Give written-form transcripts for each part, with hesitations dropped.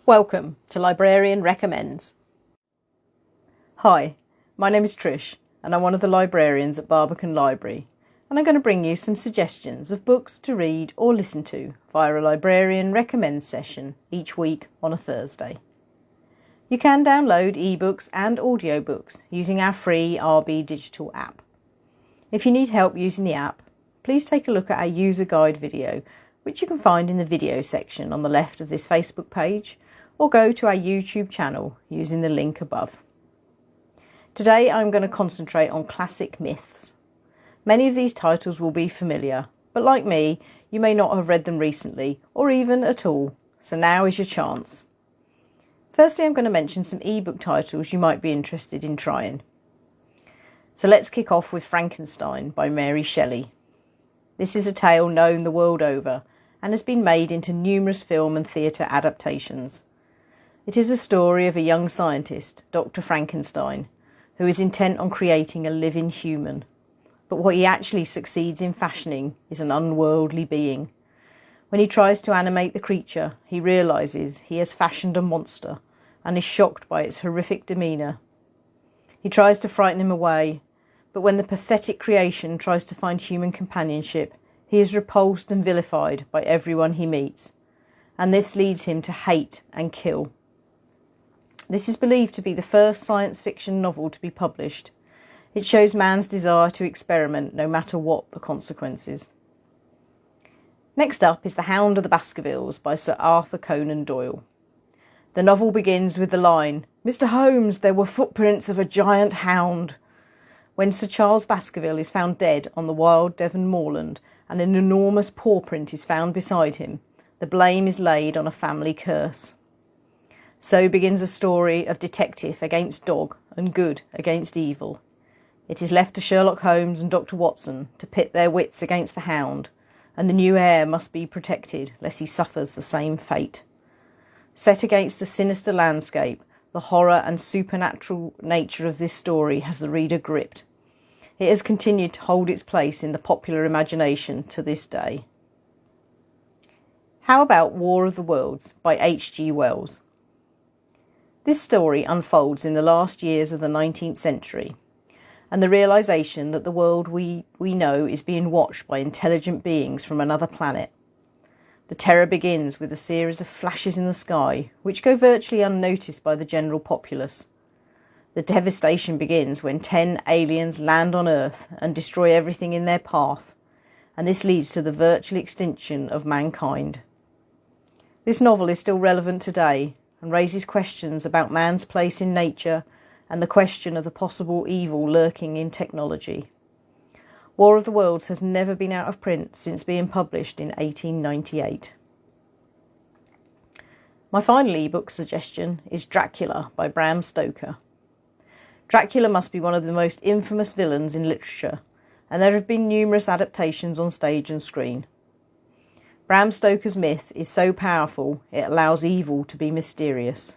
Welcome to Librarian Recommends. Hi, my name is Trish and I'm one of the librarians at Barbican Library, and I'm going to bring you some suggestions of books to read or listen to via a Librarian Recommends session each week on a Thursday. You can download ebooks and audiobooks using our free RBdigital app. If you need help using the app, please take a look at our user guide video, which you can find in the video section on the left of this Facebook page, or go to our YouTube channel using the link above. Today I'm going to concentrate on classic myths. Many of these titles will be familiar, but like me, you may not have read them recently or even at all, so now is your chance. Firstly, I'm going to mention some ebook titles you might be interested in trying. So let's kick off with Frankenstein by Mary Shelley. This is a tale known the world over and has been made into numerous film and theatre adaptations. It is a story of a young scientist, Dr. Frankenstein, who is intent on creating a living human. But what he actually succeeds in fashioning is an unworldly being. When he tries to animate the creature, he realises he has fashioned a monster and is shocked by its horrific demeanour. He tries to frighten him away, but when the pathetic creation tries to find human companionship, he is repulsed and vilified by everyone he meets, and this leads him to hate and kill. This is believed to be the first science fiction novel to be published. It shows man's desire to experiment no matter what the consequences. Next up is The Hound of the Baskervilles by Sir Arthur Conan Doyle. The novel begins with the line, "Mr. Holmes, there were footprints of a giant hound." When Sir Charles Baskerville is found dead on the wild Devon moorland and an enormous paw print is found beside him, the blame is laid on a family curse. So begins a story of detective against dog and good against evil. It is left to Sherlock Holmes and Dr. Watson to pit their wits against the hound, and the new heir must be protected lest he suffers the same fate. Set against a sinister landscape, the horror and supernatural nature of this story has the reader gripped. It has continued to hold its place in the popular imagination to this day. How about War of the Worlds by H.G. Wells? This story unfolds in the last years of the 19th century, and the realisation that the world we know is being watched by intelligent beings from another planet. The terror begins with a series of flashes in the sky, which go virtually unnoticed by the general populace. The devastation begins when 10 aliens land on Earth and destroy everything in their path, and this leads to the virtual extinction of mankind. This novel is still relevant today and raises questions about man's place in nature and the question of the possible evil lurking in technology. War of the Worlds has never been out of print since being published in 1898. My final ebook suggestion is Dracula by Bram Stoker. Dracula must be one of the most infamous villains in literature, and there have been numerous adaptations on stage and screen. Bram Stoker's myth is so powerful it allows evil to be mysterious.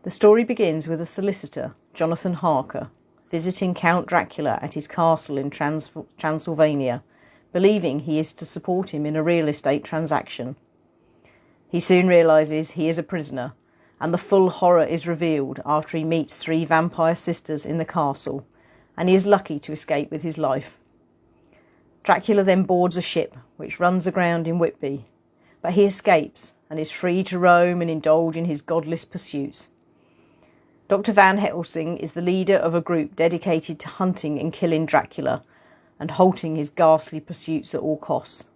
The story begins with a solicitor, Jonathan Harker, visiting Count Dracula at his castle in Transylvania, believing he is to support him in a real estate transaction. He soon realises he is a prisoner, and the full horror is revealed after he meets 3 vampire sisters in the castle, and he is lucky to escape with his life. Dracula then boards a ship which runs aground in Whitby, but he escapes and is free to roam and indulge in his godless pursuits. Dr. Van Helsing is the leader of a group dedicated to hunting and killing Dracula and halting his ghastly pursuits at all costs,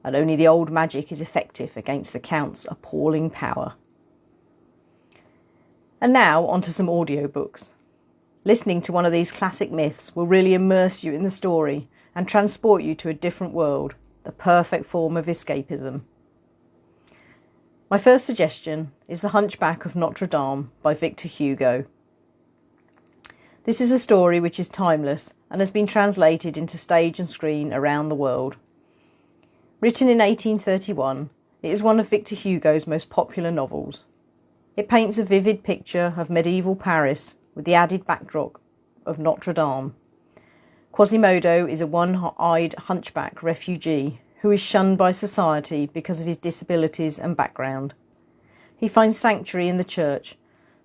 and only the old magic is effective against the Count's appalling power. And now onto some audiobooks. Listening to one of these classic myths will really immerse you in the story and transport you to a different world, the perfect form of escapism. My first suggestion is The Hunchback of Notre Dame by Victor Hugo. This is a story which is timeless and has been translated into stage and screen around the world. Written in 1831, it is one of Victor Hugo's most popular novels. It paints a vivid picture of medieval Paris with the added backdrop of Notre Dame. Quasimodo is a one-eyed hunchback refugee who is shunned by society because of his disabilities and background. He finds sanctuary in the church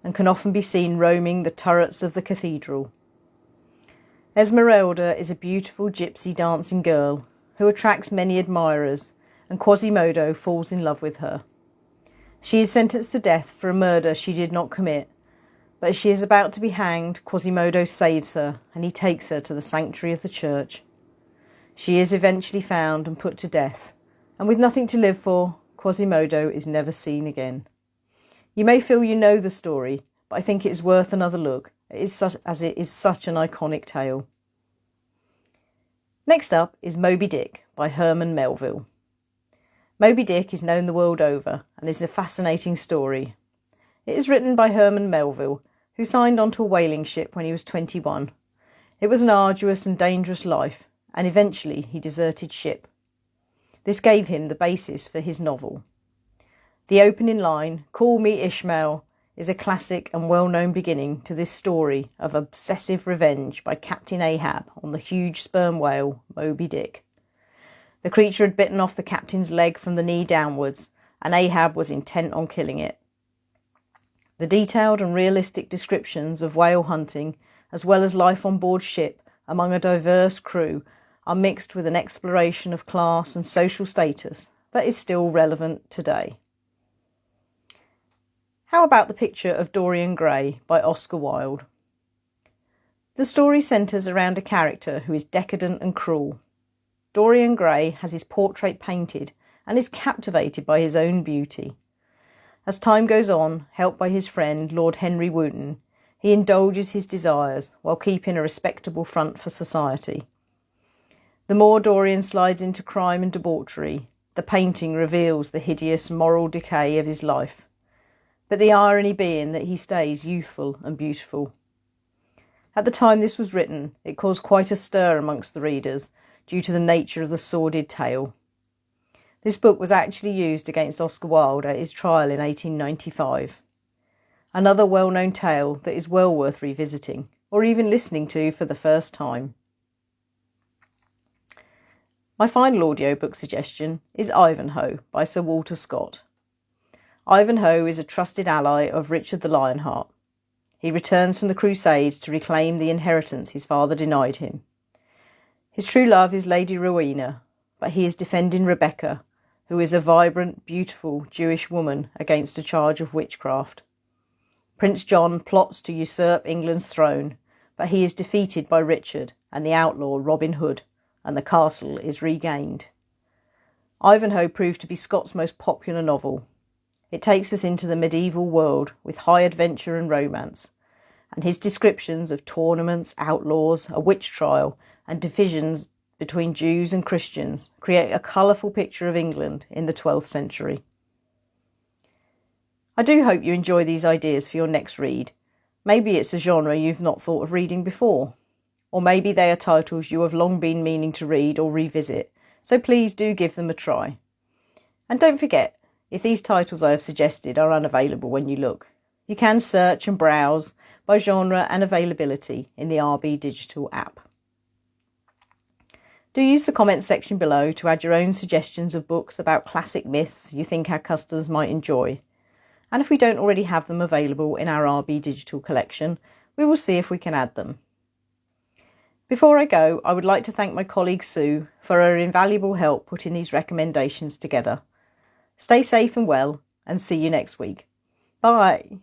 and can often be seen roaming the turrets of the cathedral. Esmeralda is a beautiful gypsy dancing girl who attracts many admirers, and Quasimodo falls in love with her. She is sentenced to death for a murder she did not commit, but as she is about to be hanged, Quasimodo saves her and he takes her to the sanctuary of the church. She is eventually found and put to death, and with nothing to live for, Quasimodo is never seen again. You may feel you know the story, but I think it is worth another look, as it is such an iconic tale. Next up is Moby Dick by Herman Melville. Moby Dick is known the world over and is a fascinating story. It is written by Herman Melville, who signed onto a whaling ship when he was 21. It was an arduous and dangerous life, and eventually he deserted ship. This gave him the basis for his novel. The opening line, "Call me Ishmael," is a classic and well-known beginning to this story of obsessive revenge by Captain Ahab on the huge sperm whale Moby Dick. The creature had bitten off the captain's leg from the knee downwards, and Ahab was intent on killing it. The detailed and realistic descriptions of whale hunting, as well as life on board ship among a diverse crew, are mixed with an exploration of class and social status that is still relevant today. How about the picture of Dorian Gray by Oscar Wilde? The story centres around a character who is decadent and cruel. Dorian Gray has his portrait painted and is captivated by his own beauty. As time goes on, helped by his friend Lord Henry Wotton, he indulges his desires while keeping a respectable front for society. The more Dorian slides into crime and debauchery, the painting reveals the hideous moral decay of his life, but the irony being that he stays youthful and beautiful. At the time this was written, it caused quite a stir amongst the readers due to the nature of the sordid tale. This book was actually used against Oscar Wilde at his trial in 1895. Another well-known tale that is well worth revisiting, or even listening to for the first time. My final audiobook suggestion is Ivanhoe by Sir Walter Scott. Ivanhoe is a trusted ally of Richard the Lionheart. He returns from the Crusades to reclaim the inheritance his father denied him. His true love is Lady Rowena, but he is defending Rebecca, who is a vibrant, beautiful Jewish woman against a charge of witchcraft. Prince John plots to usurp England's throne, but he is defeated by Richard and the outlaw Robin Hood, and the castle is regained. Ivanhoe proved to be Scott's most popular novel. It takes us into the medieval world with high adventure and romance, and his descriptions of tournaments, outlaws, a witch trial, and divisions between Jews and Christians create a colourful picture of England in the 12th century. I do hope you enjoy these ideas for your next read. Maybe it's a genre you've not thought of reading before, or maybe they are titles you have long been meaning to read or revisit, so please do give them a try. And don't forget, if these titles I have suggested are unavailable when you look, you can search and browse by genre and availability in the RBdigital app. Do use the comments section below to add your own suggestions of books about classic myths you think our customers might enjoy. And if we don't already have them available in our RBdigital collection, we will see if we can add them. Before I go, I would like to thank my colleague Sue for her invaluable help putting these recommendations together. Stay safe and well, and see you next week. Bye!